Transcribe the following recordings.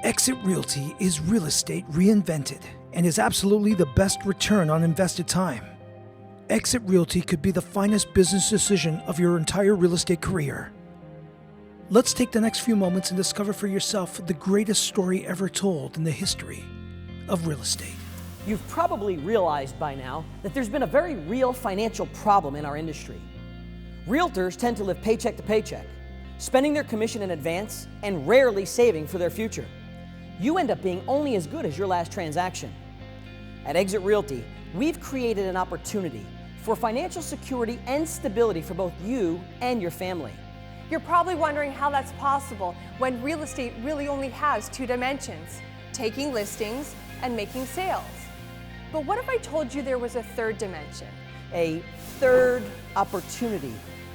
Exit Realty is real estate reinvented and is absolutely the best return on invested time. Exit Realty could be the finest business decision of your entire real estate career. Let's take the next few moments and discover for yourself the greatest story ever told in the history of real estate. You've probably realized by now that there's been a very real financial problem in our industry. Realtors tend to live paycheck to paycheck, spending their commission in advance and rarely saving for their future. You end up being only as good as your last transaction. At Exit Realty, we've created an opportunity for financial security and stability for both you and your family. You're probably wondering how that's possible when real estate really only has two dimensions: taking listings and making sales. But what if I told you there was a third dimension? A third opportunity,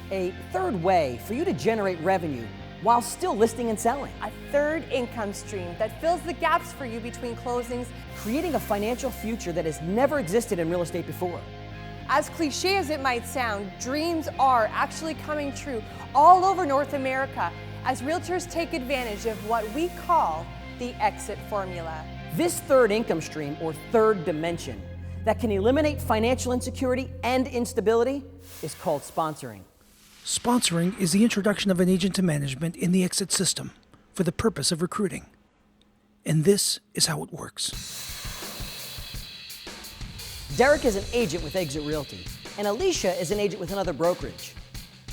a third way for you to generate revenue while still listing and selling. A third income stream that fills the gaps for you between closings, Creating a financial future that has never existed in real estate before. as cliche as it might sound, dreams are actually coming true all over North America as realtors take advantage of what we call the exit formula. This third income stream, or third dimension, that can eliminate financial insecurity and instability is called sponsoring. Sponsoring is the introduction of an agent to management in the exit system for the purpose of recruiting. And this is how it works. Derek is an agent with Exit Realty, and Alicia is an agent with another brokerage.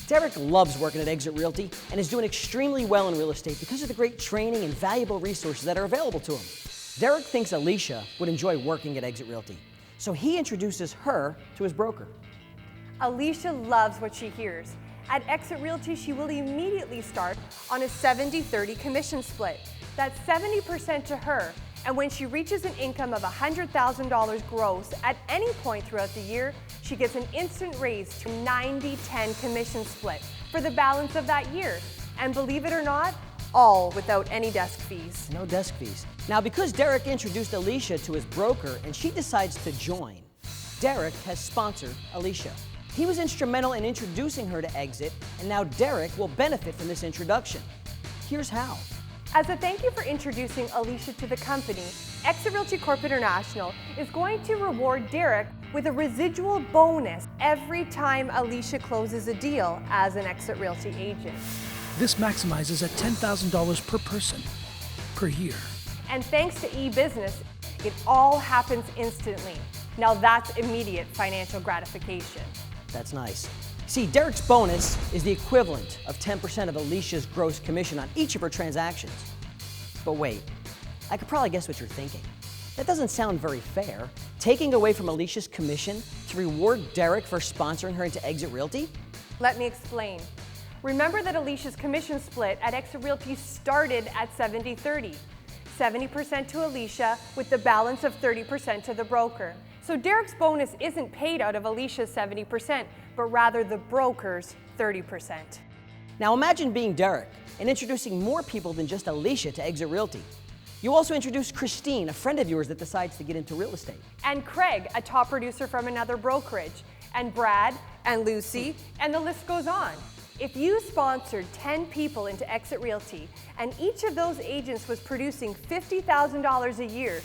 Derek loves working at Exit Realty and is doing extremely well in real estate because of the great training and valuable resources that are available to him. Derek thinks Alicia would enjoy working at Exit Realty, so he introduces her to his broker. Alicia loves what she hears. At Exit Realty, she will immediately start on a 70-30 commission split. That's 70% to her, and when she reaches an income of $100,000 gross at any point throughout the year, she gets an instant raise to 90-10 commission split for the balance of that year. And believe it or not, all without any desk fees. No desk fees. Now, because Derek introduced Alicia to his broker and she decides to join, Derek has sponsored Alicia. He was instrumental in introducing her to Exit, and now Derek will benefit from this introduction. Here's how. As a thank you for introducing Alicia to the company, Exit Realty Corp International is going to reward Derek with a residual bonus every time Alicia closes a deal as an Exit Realty agent. This maximizes at $10,000 per person per year. And thanks to e-business, it all happens instantly. Now that's immediate financial gratification. That's nice. See, Derek's bonus is the equivalent of 10% of Alicia's gross commission on each of her transactions. But wait, I could probably guess what you're thinking. That doesn't sound very fair. Taking away from Alicia's commission to reward Derek for sponsoring her into Exit Realty? Let me explain. Remember that Alicia's commission split at Exit Realty started at 70-30. 70% to Alicia with the balance of 30% to the broker. So Derek's bonus isn't paid out of Alicia's 70%, but rather the broker's 30%. Now imagine being Derek and introducing more people than just Alicia to Exit Realty. You also introduce Christine, a friend of yours that decides to get into real estate. And Craig, a top producer from another brokerage. And Brad, and Lucy, and the list goes on. If you sponsored 10 people into Exit Realty, and each of those agents was producing $50,000 a year,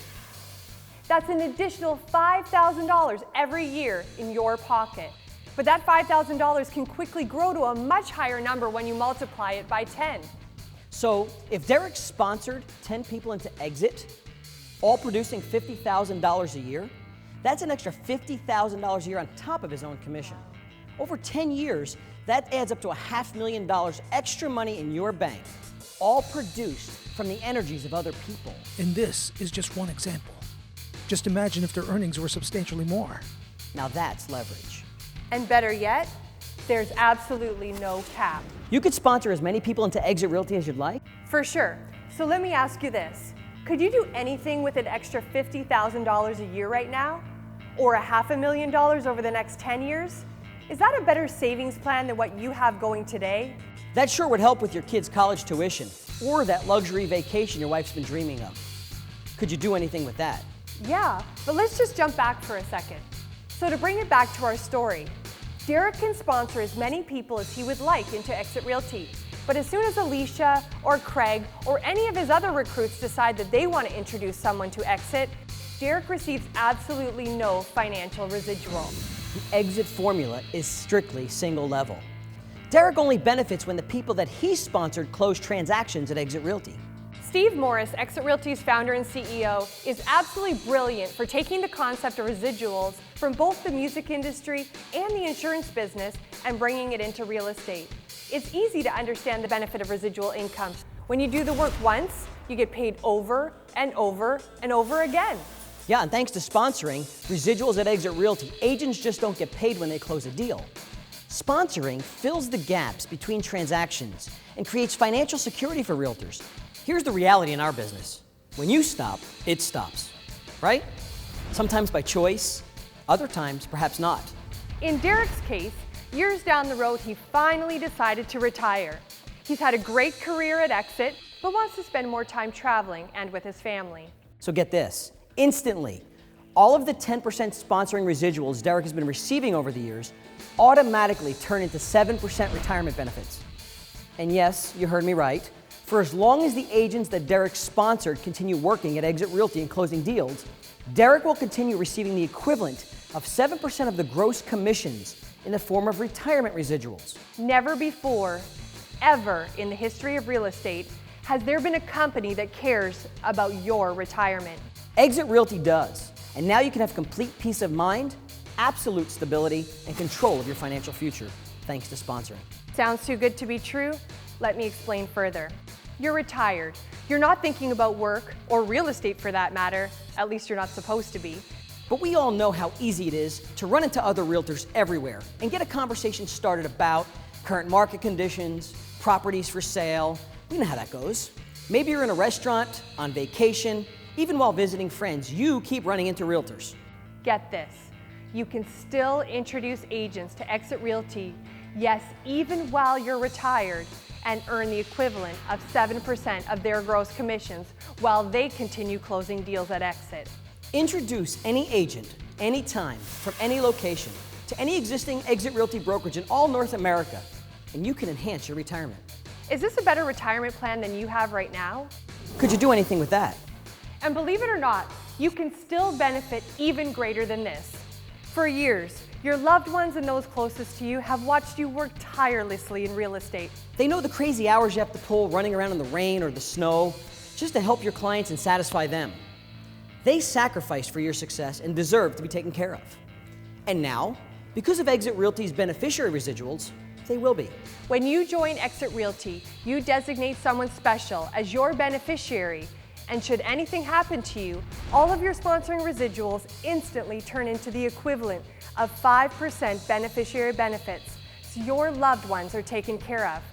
that's an additional $5,000 every year in your pocket. But that $5,000 can quickly grow to a much higher number when you multiply it by 10. So if Derek sponsored 10 people into Exit, all producing $50,000 a year, that's an extra $50,000 a year on top of his own commission. Over 10 years, that adds up to $500,000 extra money in your bank, all produced from the energies of other people. And this is just one example. Just imagine if their earnings were substantially more. Now that's leverage. And better yet, there's absolutely no cap. You could sponsor as many people into Exit Realty as you'd like. For sure. So let me ask you this. Could you do anything with an extra $50,000 a year right now? Or $500,000 over the next 10 years? Is that a better savings plan than what you have going today? That sure would help with your kids' college tuition or that luxury vacation your wife's been dreaming of. Could you do anything with that? Yeah, but let's just jump back for a second. So to bring it back to our story, Derek can sponsor as many people as he would like into Exit Realty. But as soon as Alicia or Craig or any of his other recruits decide that they want to introduce someone to Exit, Derek receives absolutely no financial residual. The exit formula is strictly single level. Derek only benefits when the people that he sponsored close transactions at Exit Realty. Steve Morris, Exit Realty's founder and CEO, is absolutely brilliant for taking the concept of residuals from both the music industry and the insurance business and bringing it into real estate. It's easy to understand the benefit of residual income. When you do the work once, you get paid over and over and over again. Yeah, and thanks to sponsoring, residuals at Exit Realty, agents just don't get paid when they close a deal. Sponsoring fills the gaps between transactions and creates financial security for realtors. Here's the reality in our business. When you stop, it stops, right? Sometimes by choice, other times perhaps not. In Derek's case, years down the road, he finally decided to retire. He's had a great career at Exit, but wants to spend more time traveling and with his family. So get this, instantly, all of the 10% sponsoring residuals Derek has been receiving over the years automatically turn into 7% retirement benefits. And yes, you heard me right. For as long as the agents that Derek sponsored continue working at Exit Realty and closing deals, Derek will continue receiving the equivalent of 7% of the gross commissions in the form of retirement residuals. Never before, ever in the history of real estate, has there been a company that cares about your retirement. Exit Realty does, and now you can have complete peace of mind, absolute stability, and control of your financial future, thanks to sponsoring. Sounds too good to be true? Let me explain further. You're retired. You're not thinking about work, or real estate for that matter, at least you're not supposed to be. But we all know how easy it is to run into other realtors everywhere and get a conversation started about current market conditions, properties for sale. You know how that goes. Maybe you're in a restaurant, on vacation, even while visiting friends, you keep running into realtors. Get this, you can still introduce agents to Exit Realty, yes, even while you're retired, and earn the equivalent of 7% of their gross commissions while they continue closing deals at Exit. Introduce any agent, anytime, from any location, to any existing Exit Realty brokerage in all North America, and you can enhance your retirement. Is this a better retirement plan than you have right now? Could you do anything with that? And believe it or not, you can still benefit even greater than this. For years, your loved ones and those closest to you have watched you work tirelessly in real estate. They know the crazy hours you have to pull running around in the rain or the snow just to help your clients and satisfy them. They sacrificed for your success and deserve to be taken care of. And now, because of Exit Realty's beneficiary residuals, they will be. When you join Exit Realty, you designate someone special as your beneficiary, and should anything happen to you, all of your sponsoring residuals instantly turn into the equivalent of 5% beneficiary benefits, so your loved ones are taken care of.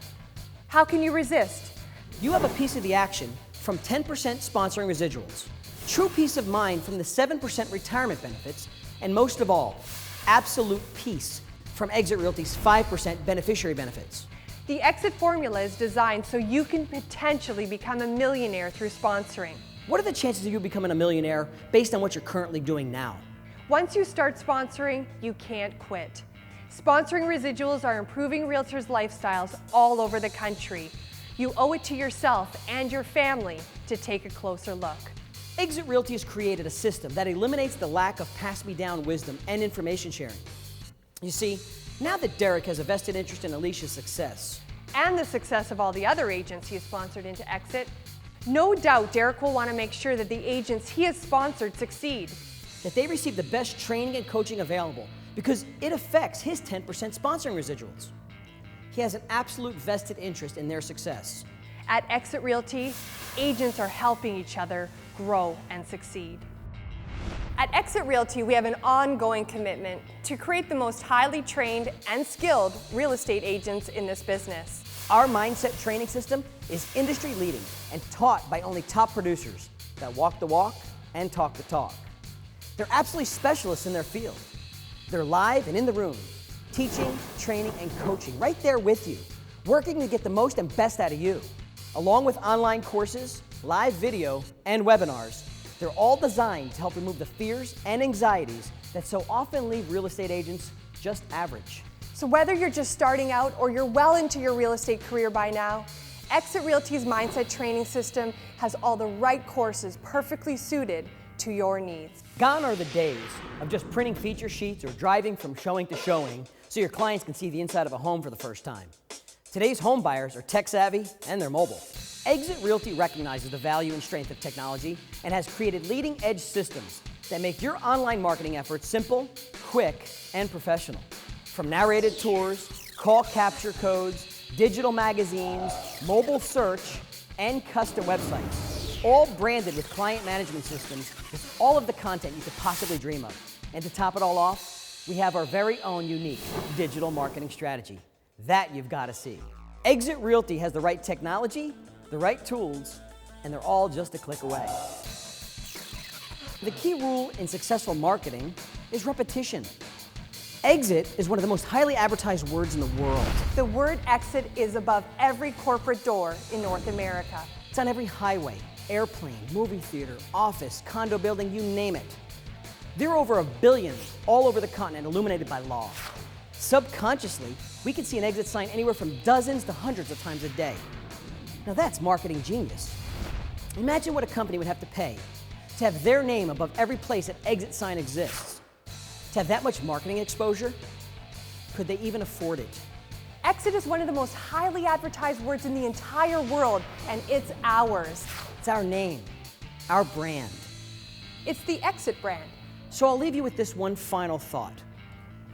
How can you resist? You have a piece of the action from 10% sponsoring residuals, true peace of mind from the 7% retirement benefits, and most of all, absolute peace from Exit Realty's 5% beneficiary benefits. The Exit formula is designed so you can potentially become a millionaire through sponsoring. What are the chances of you becoming a millionaire based on what you're currently doing now? Once you start sponsoring, you can't quit. Sponsoring residuals are improving realtors' lifestyles all over the country. You owe it to yourself and your family to take a closer look. Exit Realty has created a system that eliminates the lack of pass-me-down wisdom and information sharing. You see, now that Derek has a vested interest in Alicia's success, and the success of all the other agents he has sponsored into Exit, no doubt Derek will want to make sure that the agents he has sponsored succeed. that they receive the best training and coaching available because it affects his 10% sponsoring residuals. He has an absolute vested interest in their success. At Exit Realty, agents are helping each other grow and succeed. At Exit Realty, we have an ongoing commitment to create the most highly trained and skilled real estate agents in this business. Our mindset training system is industry leading and taught by only top producers that walk the walk and talk the talk. They're absolutely specialists in their field. They're live and in the room, teaching, training, and coaching right there with you, working to get the most and best out of you. Along with online courses, live video, and webinars, they're all designed to help remove the fears and anxieties that so often leave real estate agents just average. So whether you're just starting out or you're well into your real estate career by now, Exit Realty's Mindset Training System has all the right courses perfectly suited to your needs. Gone are the days of just printing feature sheets or driving from showing to showing so your clients can see the inside of a home for the first time. Today's home buyers are tech savvy and they're mobile. Exit Realty recognizes the value and strength of technology and has created leading edge systems that make your online marketing efforts simple, quick, and professional. From narrated tours, call capture codes, digital magazines, mobile search, and custom websites, all branded with client management systems with all of the content you could possibly dream of. And to top it all off, we have our very own unique digital marketing strategy. That you've got to see. Exit Realty has the right technology, the right tools, and they're all just a click away. The key rule in successful marketing is repetition. Exit is one of the most highly advertised words in the world. The word exit is above every corporate door in North America. It's on every highway, airplane, movie theater, office, condo building, you name it. There are over 1 billion all over the continent illuminated by law. Subconsciously, we can see an exit sign anywhere from dozens to hundreds of times a day. Now that's marketing genius. Imagine what a company would have to pay to have their name above every place an exit sign exists. To have that much marketing exposure, could they even afford it? Exit is one of the most highly advertised words in the entire world, and it's ours. It's our name, our brand. It's the Exit brand. So I'll leave you with this one final thought.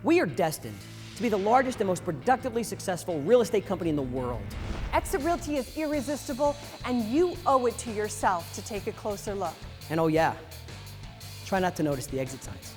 We are destined to be the largest and most productively successful real estate company in the world. Exit Realty is irresistible, and you owe it to yourself to take a closer look. And oh yeah, try not to notice the exit signs.